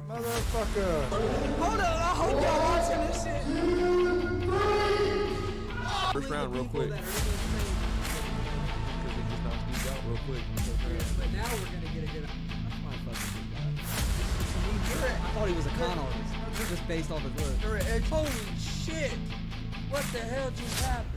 motherfucker? Hold up, I hope y'all watching this shit. First round, real quick. Real quick. But now we're gonna get a good. That's my fucking guy. I thought he was a con artist, just based off his look. Holy shit! What the hell just happened?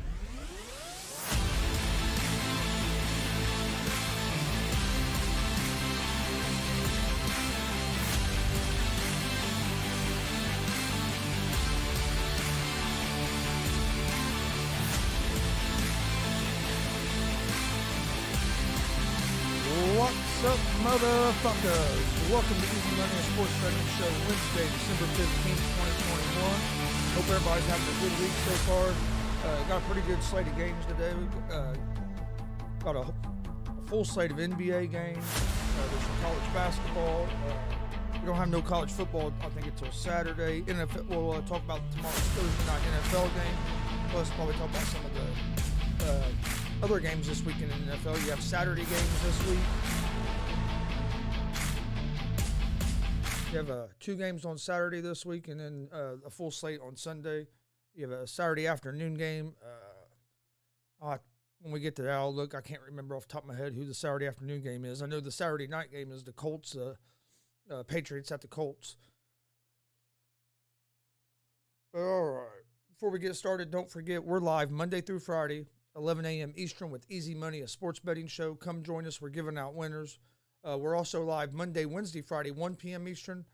What's up, motherfuckers? Welcome to Easy Money and Sports Betting Show, Wednesday, December 15th, 2021. Hope everybody's having a good week so far. Got a pretty good slate of games today. Got a full slate of NBA games. There's some college basketball. We don't have no college football, I think, until Saturday. NFL, we'll talk about tomorrow's Thursday night NFL game. Plus, probably talk about some of the other games this weekend in the NFL. You have Saturday games this week. You have 2 games on Saturday this week, and then a full slate on Sunday. You have a Saturday afternoon game. When we get to that, I'll look. I can't remember off the top of my head who the Saturday afternoon game is. I know the Saturday night game is the Colts, Patriots at the Colts. All right. Before we get started, don't forget, we're live Monday through Friday, 11 a.m. Eastern with Easy Money, a sports betting show. Come join us. We're giving out winners. We're also live Monday, Wednesday, Friday, 1 p.m. Eastern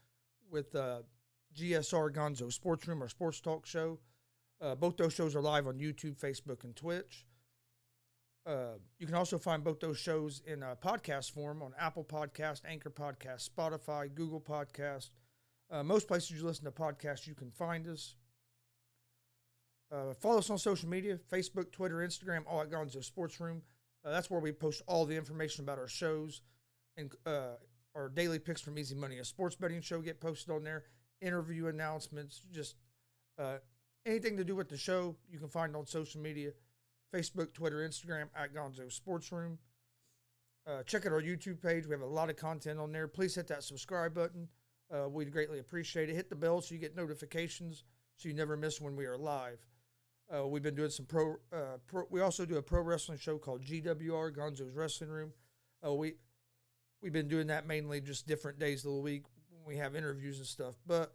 with GSR Gonzo Sports Room, our sports talk show. Both those shows are live on YouTube, Facebook, and Twitch. You can also find both those shows in podcast form on Apple Podcast, Anchor Podcast, Spotify, Google Podcast. Most places you listen to podcasts, you can find us. Follow us on social media, Facebook, Twitter, Instagram, all at Gonzo Sports Room. That's where we post all the information about our shows. And our daily picks from Easy Money, a sports betting show, get posted on there. Interview announcements, just anything to do with the show, you can find on social media, Facebook, Twitter, Instagram, at Gonzo Sports Room. Check out our YouTube page. We have a lot of content on there. Please hit that subscribe button. We'd greatly appreciate it. Hit the bell so you get notifications so you never miss when we are live. We've been doing some we also do a pro wrestling show called GWR, Gonzo's Wrestling Room. We've been doing that mainly just different days of the week when we have interviews and stuff. But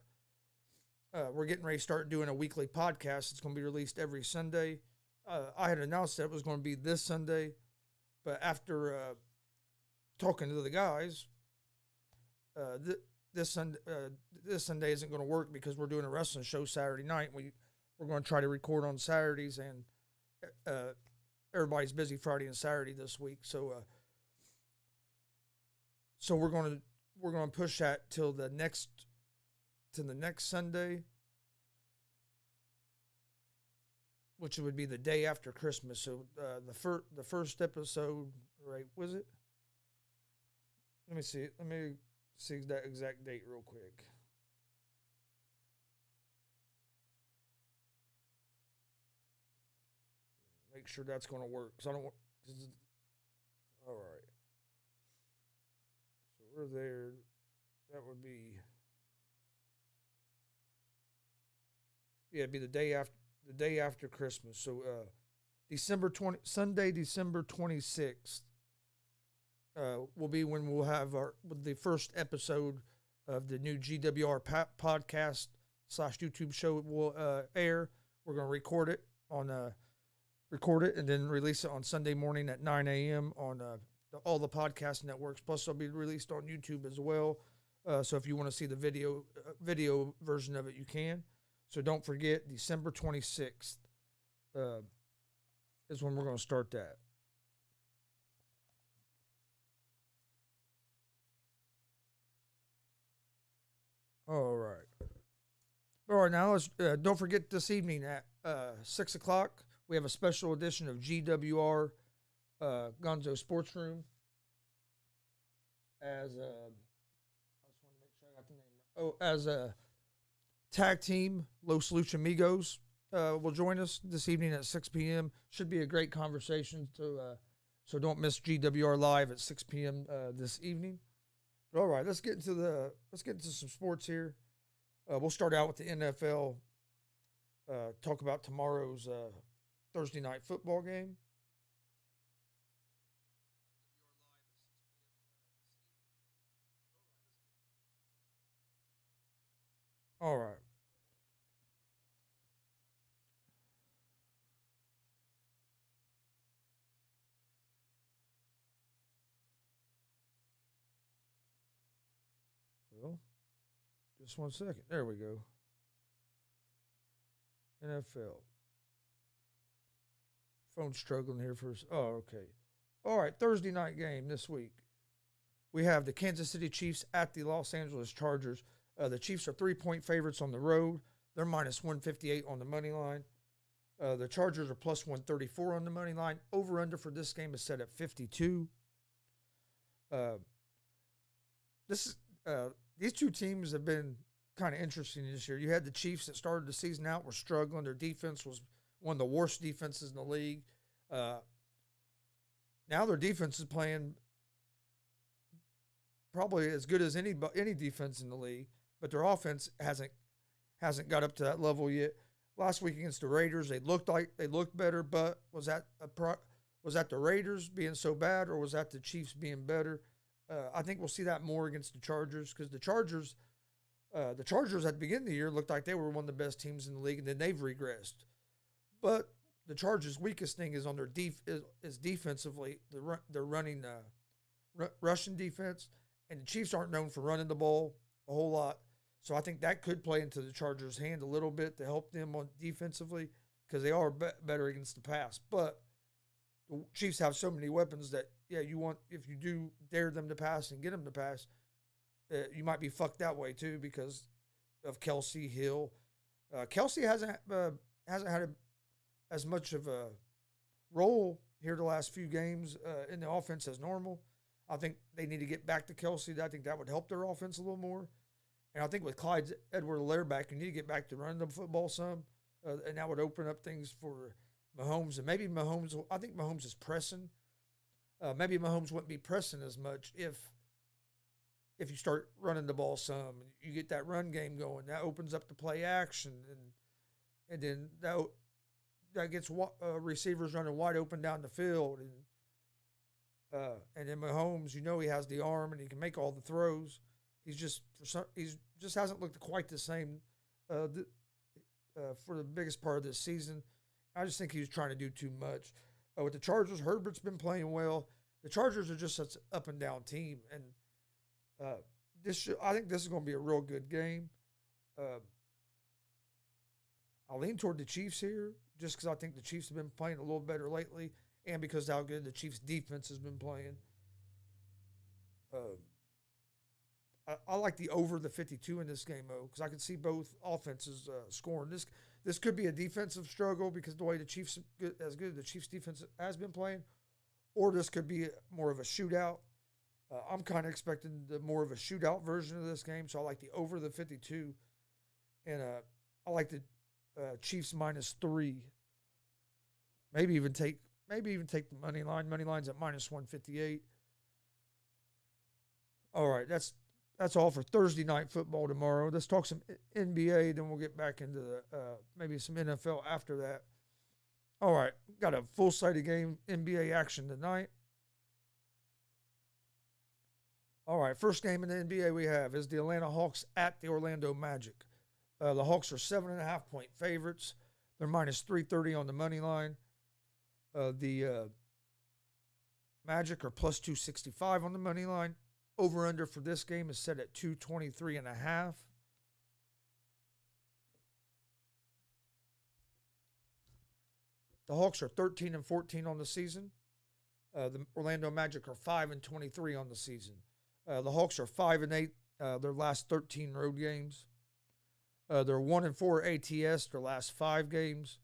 we're getting ready to start doing a weekly podcast. It's going to be released every Sunday. I had announced that it was going to be this Sunday, but after talking to the guys, this Sunday isn't going to work because we're doing a wrestling show Saturday night. We're going to try to record on Saturdays, and everybody's busy Friday and Saturday this week. So we're going to push that till the next Sunday, which would be the day after Christmas. So the first episode, right? Was it? Let me see. Let me see that exact date real quick. Make sure that's going to work. Cause I don't want. All right. So we're there. That would be. Yeah, it'd be the day after Christmas. So Sunday, December 26th, will be when we'll have the first episode of the new GWR podcast / YouTube show will air. We're going to record it and then release it on Sunday morning at 9 a.m. on all the podcast networks. Plus, it'll be released on YouTube as well. So if you want to see the video version of it, you can. So don't forget, December 26th is when we're going to start that. All right. Now let's don't forget this evening at 6 o'clock, we have a special edition of GWR Gonzo Sports Room. I just want to make sure I got the name right. As a tag team, Los Luchamigos will join us this evening at 6 p.m. Should be a great conversation. So don't miss GWR Live at 6 p.m. This evening. All right, let's get into some sports here. We'll start out with the NFL. Talk about tomorrow's Thursday night football game. All right. Well, just 1 second. There we go. NFL. Phone struggling here for us. Oh, okay. All right, Thursday night game this week. We have the Kansas City Chiefs at the Los Angeles Chargers. The Chiefs are 3-point favorites on the road. They're minus 158 on the money line. The Chargers are plus 134 on the money line. Over-under for this game is set at 52. These two teams have been kind of interesting this year. You had the Chiefs that started the season out were struggling. Their defense was one of the worst defenses in the league. Now their defense is playing probably as good as any defense in the league, but their offense hasn't got up to that level yet. Last week against the Raiders, they looked better, but was that the Raiders being so bad, or was that the Chiefs being better? I think we'll see that more against the Chargers, because the Chargers at the beginning of the year looked like they were one of the best teams in the league, and then they've regressed. But the Chargers' weakest thing is on their is defensively. They're running rushing defense, and the Chiefs aren't known for running the ball a whole lot. So I think that could play into the Chargers' hand a little bit to help them on defensively, because they are better against the pass. But the Chiefs have so many weapons that, if you do dare them to pass and get them to pass, you might be fucked that way too because of Kelsey Hill. Kelsey hasn't had as much of a role here the last few games in the offense as normal. I think they need to get back to Kelsey. I think that would help their offense a little more. And I think with Clyde Edwards-Helaire back, you need to get back to running the football some, and that would open up things for Mahomes. And maybe I think Mahomes is pressing. Maybe Mahomes wouldn't be pressing as much if you start running the ball some, and you get that run game going. That opens up the play action, and then that gets receivers running wide open down the field, and then Mahomes, he has the arm and he can make all the throws. He just hasn't looked quite the same for the biggest part of this season. I just think he was trying to do too much. With the Chargers, Herbert's been playing well. The Chargers are just such an up and down team, and I think this is going to be a real good game. I'll lean toward the Chiefs here, just because I think the Chiefs have been playing a little better lately, and because of how good the Chiefs' defense has been playing. I like the over the 52 in this game, though, because I can see both offenses scoring. This could be a defensive struggle because the way the Chiefs, as good as the Chiefs' defense has been playing, or this could be more of a shootout. I'm kind of expecting more of a shootout version of this game, so I like the over the 52, and I like the Chiefs -3. Maybe even take the money line. Money line's at -158. All right, that's all for Thursday night football tomorrow. Let's talk some NBA, then we'll get back into maybe some NFL after that. All right, got a full slate of game NBA action tonight. All right, first game in the NBA we have is the Atlanta Hawks at the Orlando Magic. The Hawks are 7.5-point favorites. They're -330 on the money line. The Magic are plus 265 on the money line. Over-under for this game is set at 223.5. The Hawks are 13-14 on the season. The Orlando Magic are 5-23 on the season. The Hawks are 5-8 their last 13 road games. They're 1-4 ATS their last 5 games.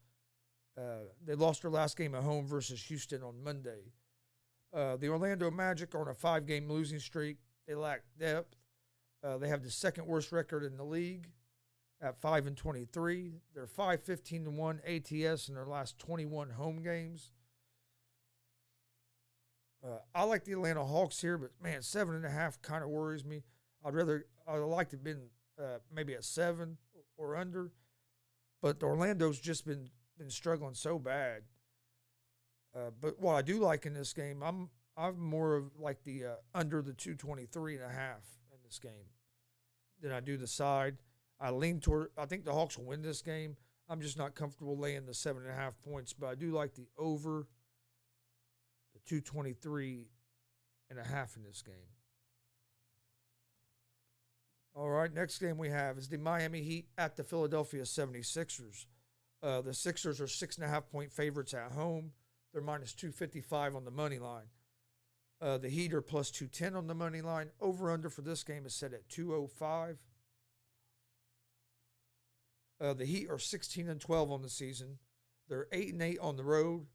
They lost their last game at home versus Houston on Monday. The Orlando Magic are on a 5-game losing streak. They lack depth. They have the second worst record in the league at 5-23. They're 5-15-1 ATS in their last 21 home games. I like the Atlanta Hawks here, but man, 7.5 kind of worries me. I'd like to have been maybe a 7 or under, but Orlando's just been struggling so bad. But what I do like in this game, I'm more of like the under the 223.5 in this game than I do the side. I think the Hawks will win this game. I'm just not comfortable laying the 7.5 points, but I do like the over the 223.5 in this game. All right, next game we have is the Miami Heat at the Philadelphia 76ers. The Sixers are 6.5-point favorites at home. They're minus 255 on the money line. The Heat are plus 210 on the money line. Over-under for this game is set at 205. The Heat are 16-12 on the season. They're 8-8 on the road.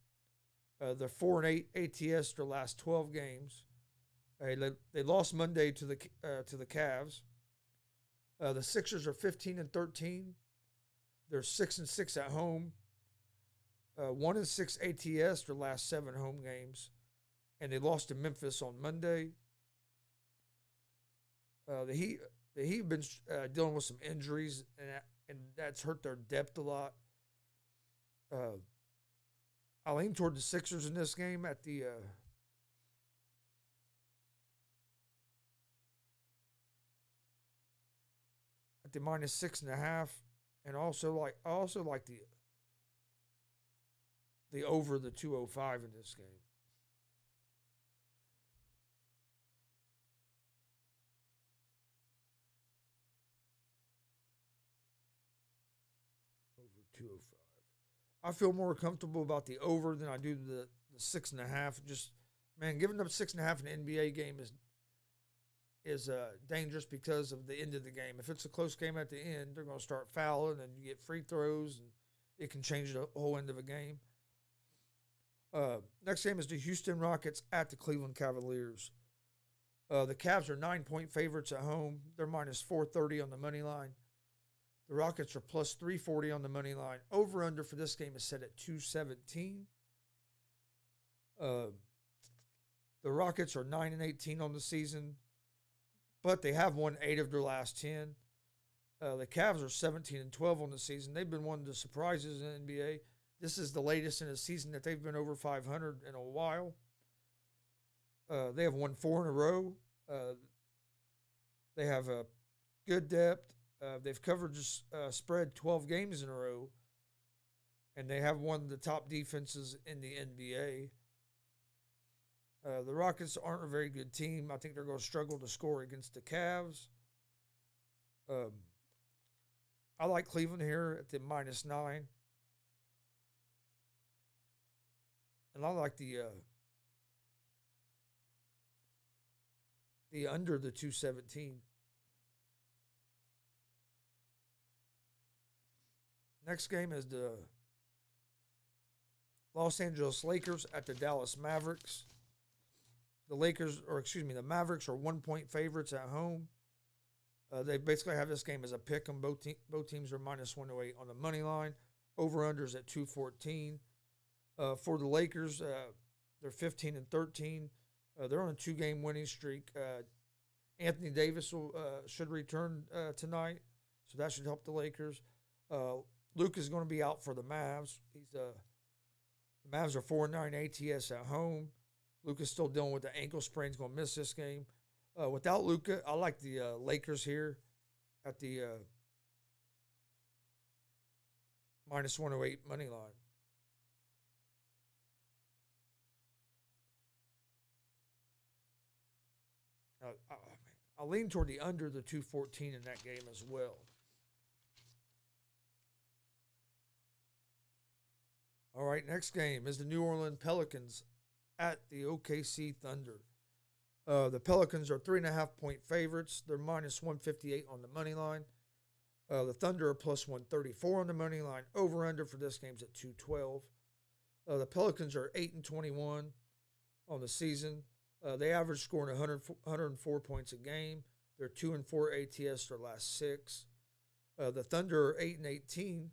They're 4-8 ATS their last 12 games. They lost Monday to the Cavs. The Sixers are 15-13. They're 6-6 at home. 1-6 ATS their last 7 home games, and they lost to Memphis on Monday. The Heat have been dealing with some injuries, and that's hurt their depth a lot. I lean toward the Sixers in this game at the minus 6.5, and I also like the over the 205 in this game. Over 205. I feel more comfortable about the over than I do the 6.5. Just, man, giving up 6.5 in an NBA game is dangerous because of the end of the game. If it's a close game at the end, they're going to start fouling, and you get free throws, and it can change the whole end of a game. Next game is the Houston Rockets at the Cleveland Cavaliers. The Cavs are 9-point favorites at home. They're minus 430 on the money line. The Rockets are plus 340 on the money line. Over-under for this game is set at 217. The Rockets are 9-18 on the season, but they have won 8 of their last 10. The Cavs are 17-12 on the season. They've been one of the surprises in the NBA. This is the latest in a season that they've been over 500 in a while. They have won 4 in a row. They have a good depth. They've covered spread 12 games in a row, and they have one of the top defenses in the NBA. The Rockets aren't a very good team. I think they're going to struggle to score against the Cavs. I like Cleveland here at the minus 9. And I like the under the 217. Next game is the Los Angeles Lakers at the Dallas Mavericks. The Mavericks are 1-point favorites at home. They basically have this game as a pick 'em. Both teams are minus 108 on the money line. Over-unders at 214. For the Lakers, they're 15-13. They're on a 2-game winning streak. Anthony Davis should return tonight, so that should help the Lakers. Luka is going to be out for the Mavs. The Mavs are 4-9 ATS at home. Luka's still dealing with the ankle sprain. He's going to miss this game. Without Luka, I like the Lakers here at the minus 108 money line. I'll lean toward the under the 214 in that game as well. All right, next game is the New Orleans Pelicans at the OKC Thunder. The Pelicans are 3.5-point favorites. They're minus 158 on the money line. The Thunder are plus 134 on the money line. Over-under for this game's at 212. The Pelicans are 8-21 on the season. They average scoring 104 points a game. They're 2-4 ATS their last 6. The Thunder are 8-18.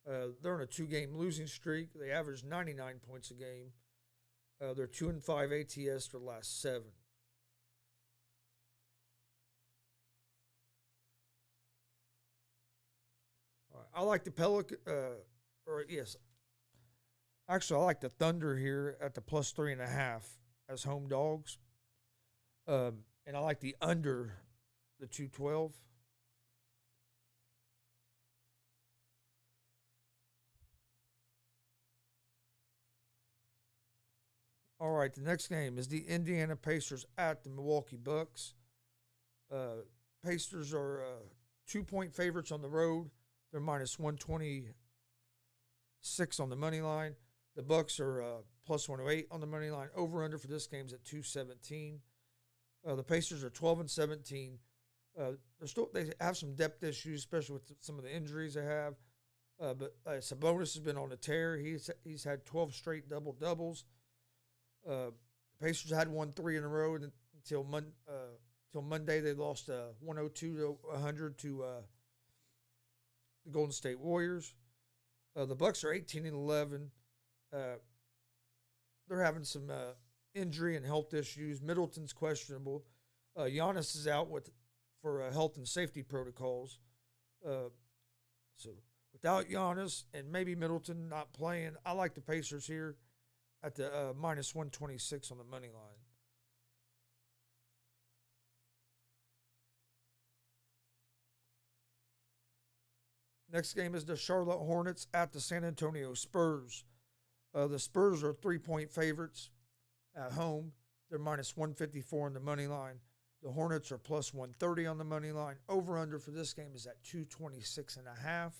They're on a 2-game losing streak. They average 99 points a game. They're 2-5 ATS their last 7. All right. I like the Pelican, actually, I like the Thunder here at the plus 3.5 as home dogs. And I like the under the 212. All right, the next game is the Indiana Pacers at the Milwaukee Bucks. Pacers are 2-point favorites on the road. They're minus 126 on the money line. The Bucks are plus 108 on the money line. Over under for this game is at 217. The Pacers are 12-17. They have some depth issues, especially with some of the injuries they have. But Sabonis has been on a tear. He's had 12 straight double doubles. The Pacers had won 3 in a row until Monday. They lost 102-100 to the Golden State Warriors. The Bucks are 18-11. They're having some injury and health issues. Middleton's questionable. Giannis is out for health and safety protocols. So without Giannis and maybe Middleton not playing, I like the Pacers here at the minus 126 on the money line. Next game is the Charlotte Hornets at the San Antonio Spurs. The Spurs are 3-point favorites at home. They're minus 154 on the money line. The Hornets are plus 130 on the money line. Over under for this game is at 226.5.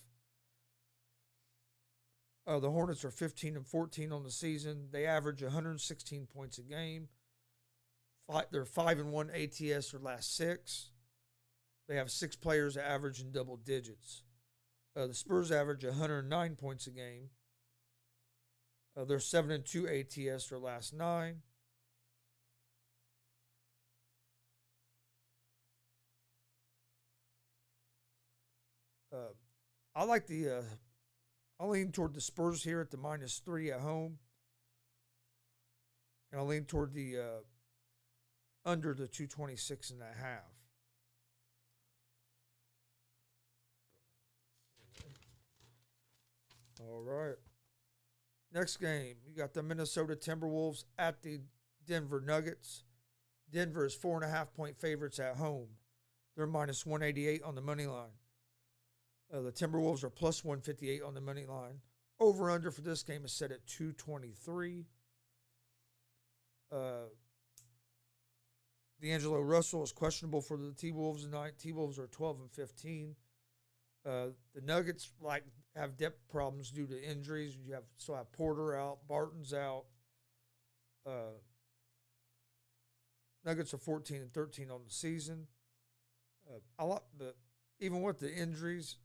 The Hornets are 15-14 on the season. They average 116 points a game. They're 5-1 ATS their last 6. They have 6 players that average in double digits. The Spurs average 109 points a game. They're 7-2 ATS their last 9. I like I lean toward the Spurs here at the minus 3 at home. And I lean toward the under the 226.5. All right. Next game, you got the Minnesota Timberwolves at the Denver Nuggets. Denver is 4.5-point favorites at home. They're minus 188 on the money line. The Timberwolves are plus 158 on the money line. Over under for this game is set at 223. D'Angelo Russell is questionable for the T-Wolves tonight. T-Wolves are 12-15. The Nuggets have depth problems due to injuries. You still have Porter out, Barton's out. Nuggets are 14-13 on the season. Even with the injuries,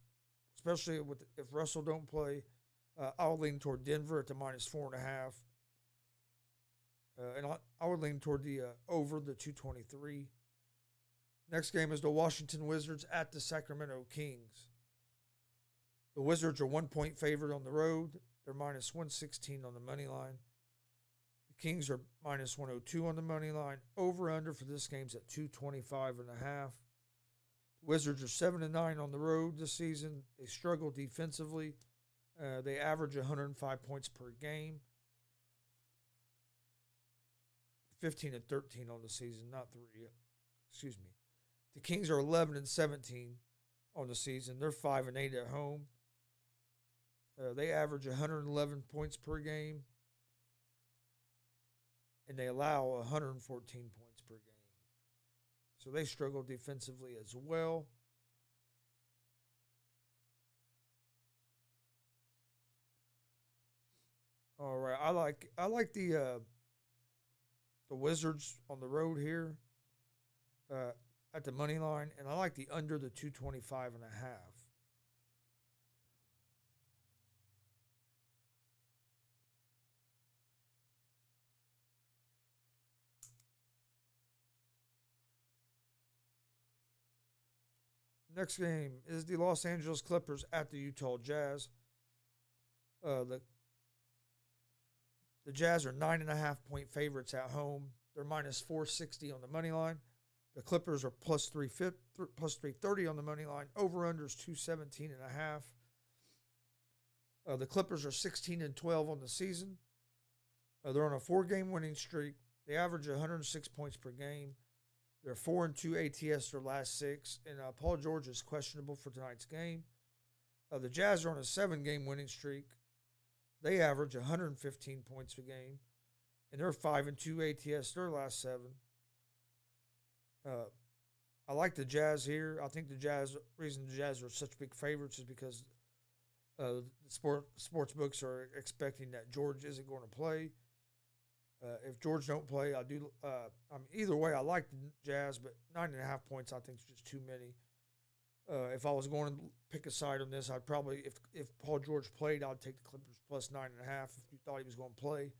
especially if Russell don't play, I'll lean toward Denver at the minus 4.5. And I would lean toward the over the 223. Next game is the Washington Wizards at the Sacramento Kings. The Wizards are 1-point favorite on the road. They're minus 116 on the money line. The Kings are minus 102 on the money line. Over under for this game's at 225.5. The Wizards are 7-9 on the road this season. They struggle defensively. They average 105 points per game. 15-13 on the season, not 3. Excuse me. The Kings are 11-17 on the season. They're 5-8 at home. They average 111 points per game, and they allow 114 points per game. So they struggle defensively as well. All right, I like the Wizards on the road here at the money line, and I like the under the 225.5. Next game is the Los Angeles Clippers at the Utah Jazz. The The Jazz are 9.5-point favorites at home. They're minus 460 on the money line. The Clippers are plus 330 on the money line. Over/under is 217.5. The Clippers are 16-12 on the season. They're on a 4-game winning streak. They average 106 points per game. They're 4-2 ATS their last 6, and Paul George is questionable for tonight's game. The Jazz are on a 7-game winning streak. They average 115 points a game, and they're 5-2 ATS their last 7. I like the Jazz here. I think the reason the Jazz are such big favorites is because the sports books are expecting that George isn't going to play. If George don't play, I do. Either way, I like the Jazz, but 9.5 points I think is just too many. If I was going to pick a side on this, I'd probably, if Paul George played, I'd take the Clippers plus 9.5 if you thought he was going to play.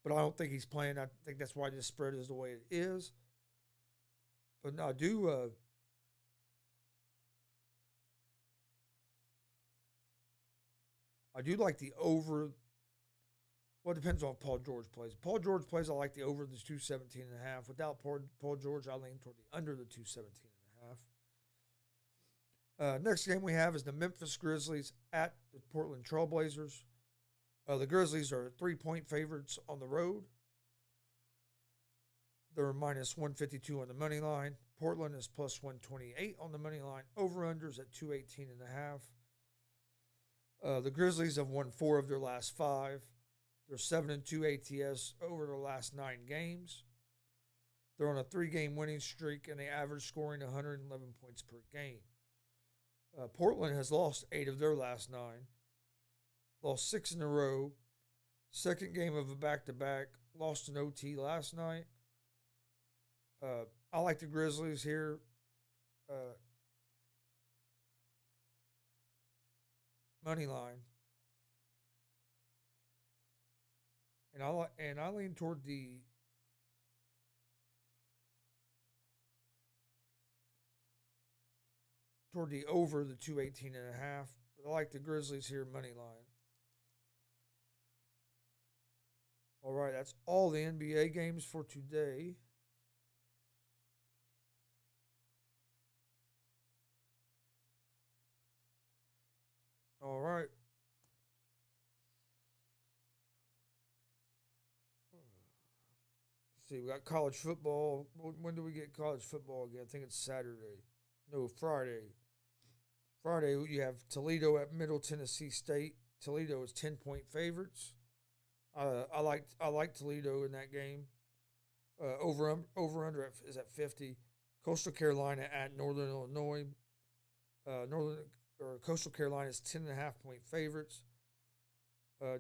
But I don't think he's playing. I think that's why this spread is the way it is. But no, I do. I do like the over. Well, it depends on if Paul George plays. If Paul George plays, I like the over the 217.5. Without Paul George, I lean toward the under the 217.5. Next game we have is the Memphis Grizzlies at the Portland Trailblazers. The Grizzlies are 3-point favorites on the road. They're minus 152 on the money line. Portland is plus 128 on the money line. Over-unders at 218.5. The Grizzlies have won 4 of their last 5. They're 7-2 ATS over their last 9 games. They're on a 3-game winning streak, and they average scoring 111 points per game. Portland has lost 8 of their last 9. Lost 6 in a row. Second game of a back-to-back. Lost in OT last night. I like the Grizzlies here. Money line. And I lean toward the over the 218.5. But I like the Grizzlies here money line. All right, that's all the NBA games for today. All right. See, we got college football. When do we get college football again? I think it's Saturday. No, Friday. Friday, you have Toledo at Middle Tennessee State. Toledo is 10-point favorites. I like Toledo in that game. Over under is at 50. Coastal Carolina at Northern Illinois. Coastal Carolina is 10.5-point favorites.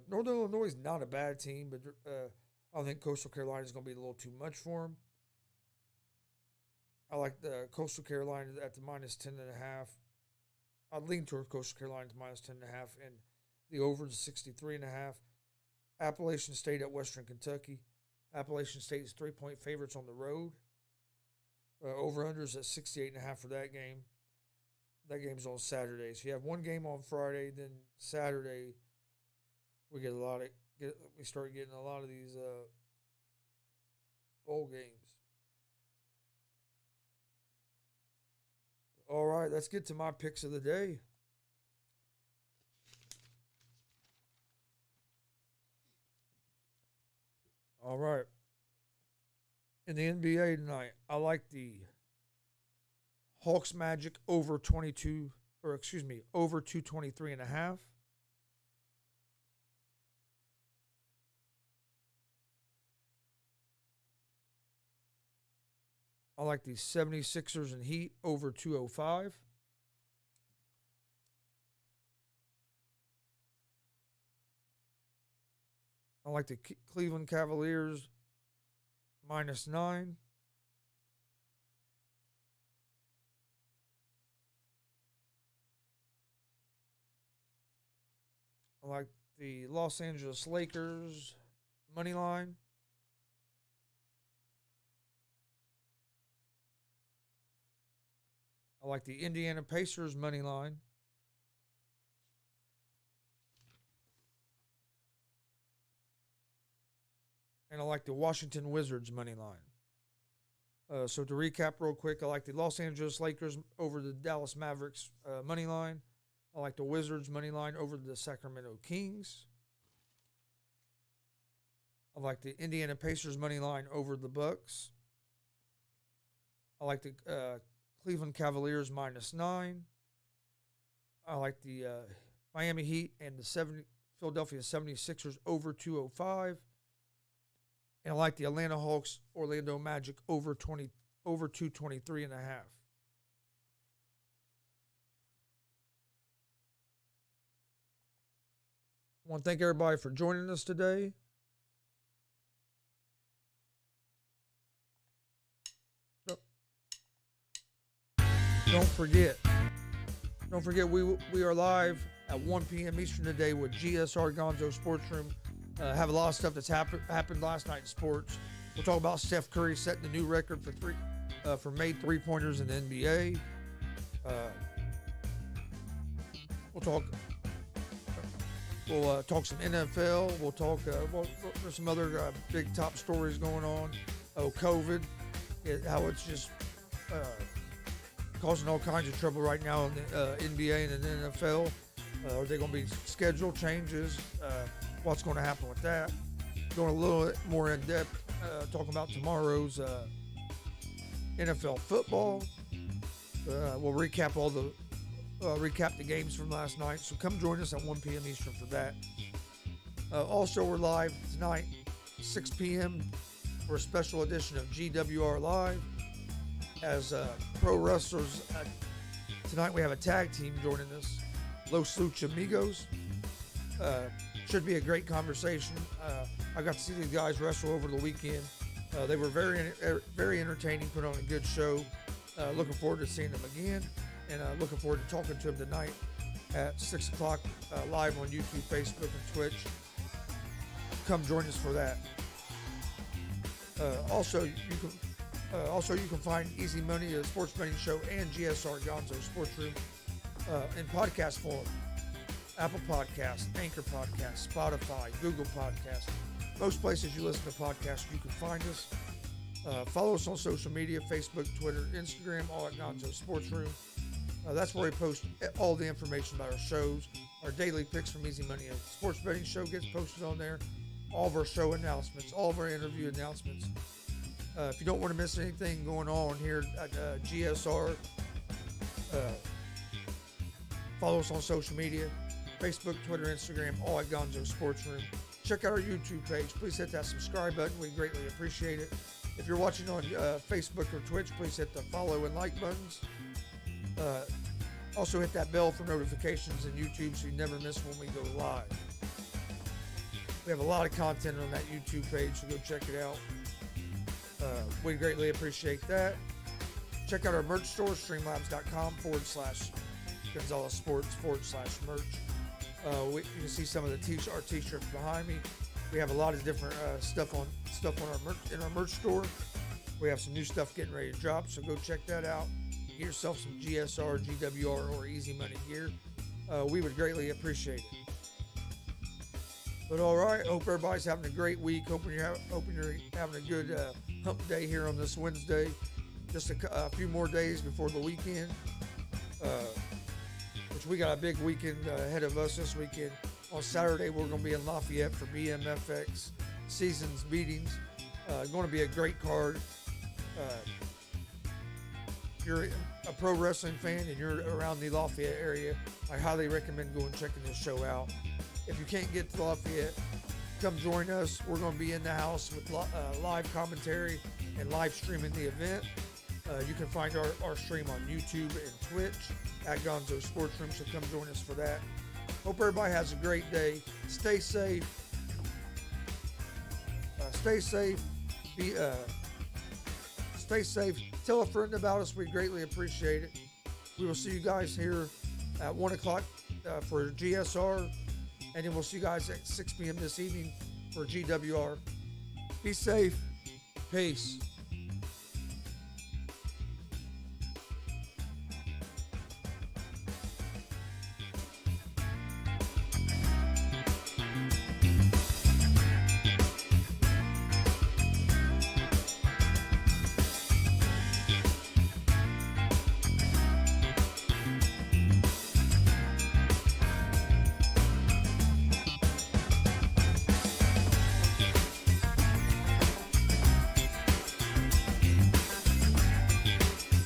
Northern Illinois is not a bad team, but I think Coastal Carolina is going to be a little too much for them. I like the Coastal Carolina at the minus 10.5. I lean toward Coastal Carolina to minus 10.5, and the over is 63.5. Appalachian State at Western Kentucky. Appalachian State is 3-point favorites on the road. Over-unders at 68.5 for that game. That game's on Saturday. So you have one game on Friday, then Saturday we start getting a lot of these bowl games. All right, let's get to my picks of the day. All right. In the NBA tonight, I like the Hawks Magic over 223.5. I like the 76ers and Heat over 205. I like the Cleveland Cavaliers minus 9. I like the Los Angeles Lakers money line. I like the Indiana Pacers money line. and I like the Washington Wizards money line. So to recap real quick, I like the Los Angeles Lakers over the Dallas Mavericks money line. I like the Wizards money line over the Sacramento Kings. I like the Indiana Pacers money line over the Bucks. I like the Cleveland Cavaliers -9. I like the Miami Heat and the Philadelphia 76ers over 205. And I like the Atlanta Hawks Orlando Magic over 223.5. I want to thank everybody for joining us today. Don't forget, we are live at 1 p.m. Eastern today with GSR Gonzo Sports Room. Have a lot of stuff that's happened last night in sports. We'll talk about Steph Curry setting the new record for made three-pointers in the NBA. We'll talk some NFL. We'll talk there's some other big top stories going on. COVID, how it's just causing all kinds of trouble right now in the NBA and the NFL. Are they going to be schedule changes? What's going to happen with that? Going a little bit more in depth, talking about tomorrow's NFL football. We'll recap the games from last night. So come join us at 1 p.m. Eastern for that. Also, we're live tonight, 6 p.m. for a special edition of GWR Live. As pro wrestlers, tonight we have a tag team joining us, Los Lucha Amigos. Should be a great conversation. I got to see these guys wrestle over the weekend. They were very entertaining, put on a good show. Looking forward to seeing them again, and looking forward to talking to them tonight at 6 o'clock live on YouTube, Facebook, and Twitch. Come join us for that. Also, you can find Easy Money, a sports betting show, and GSR Gonzo Sports Room in podcast form. Apple Podcasts, Anchor Podcasts, Spotify, Google Podcasts. Most places you listen to podcasts, you can find us. Follow us on social media, Facebook, Twitter, Instagram, all at Gonzo Sports Room. That's where we post all the information about our shows. Our daily picks from Easy Money, a sports betting show, gets posted on there. All of our show announcements, all of our interview announcements. If you don't want to miss anything going on here at GSR, follow us on social media, Facebook, Twitter, Instagram, all at Gonzo Sports Room. Check out our YouTube page. Please hit that subscribe button. We greatly appreciate it. If you're watching on Facebook or Twitch, please hit the follow and like buttons. Also hit that bell for notifications in YouTube so you never miss when we go live. We have a lot of content on that YouTube page, so go check it out. We greatly appreciate that. Check out our merch store, streamlabs.com/Gonzalez Sports/merch. You can see some of our t-shirts behind me. We have a lot of different stuff on our merch store. We have some new stuff getting ready to drop, so go check that out. Get yourself some GSR, GWR, or Easy Money gear. We would greatly appreciate it. But all right, hope everybody's having a great week. Hoping you're having a good hump day here on this Wednesday. Just a few more days before the weekend, which we got a big weekend ahead of us this weekend. On Saturday, we're going to be in Lafayette for BMFX Seasons meetings. Going to be a great card. If you're a pro wrestling fan and you're around the Lafayette area, I highly recommend going and checking this show out. If you can't get to Lafayette, come join us. We're going to be in the house with live commentary and live streaming the event. You can find our stream on YouTube and Twitch at Gonzo Sports Room, so come join us for that. Hope everybody has a great day. Stay safe. Stay safe. Stay safe. Tell a friend about us. We greatly appreciate it. We will see you guys here at 1 o'clock for GSR. And then we'll see you guys at 6 p.m. this evening for GWR. Be safe. Peace.